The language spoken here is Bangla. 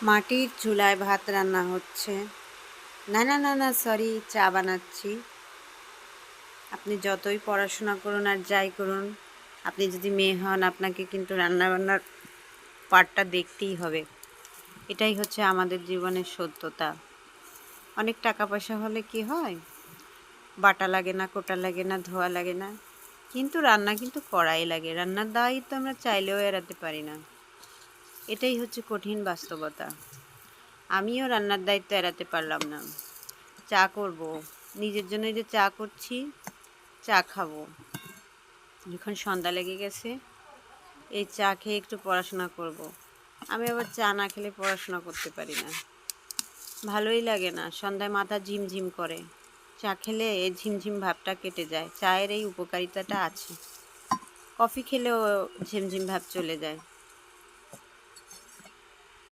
মাটির চুলায় ভাত রান্না হচ্ছে। না না না না সরি, চা বানাচ্ছি। আপনি যতই পড়াশোনা করুন আর যাই করুন, আপনি যদি মেয়ে হন আপনাকে কিন্তু রান্নাবান্নার পার্টটা দেখতেই হবে। এটাই হচ্ছে আমাদের জীবনের সত্যতা। অনেক টাকা পয়সা হলে কি হয়, বাটা লাগে না, কোটা লাগে না, ধোয়া লাগে না, কিন্তু রান্না কিন্তু করাই লাগে। রান্নার দায়িত্ব আমরা চাইলেও এড়াতে পারি না। এটাই হচ্ছে কঠিন বাস্তবতা। আমিও রান্নার দায়িত্ব এড়াতে পারলাম না। চা করব, নিজের জন্য যে চা করছি, চা খাবো। এখন সন্ধ্যা লেগে গেছে, এই চা খেয়ে একটু পড়াশোনা করব। আমি আবার চা না খেলে পড়াশোনা করতে পারি না, ভালোই লাগে না। সন্ধ্যায় মাথা ঝিমঝিম করে, চা খেলে এই ঝিমঝিম ভাবটা কেটে যায়। চায়ের এই উপকারিতাটা আছে, কফি খেলেও ঝিমঝিম ভাব চলে যায়।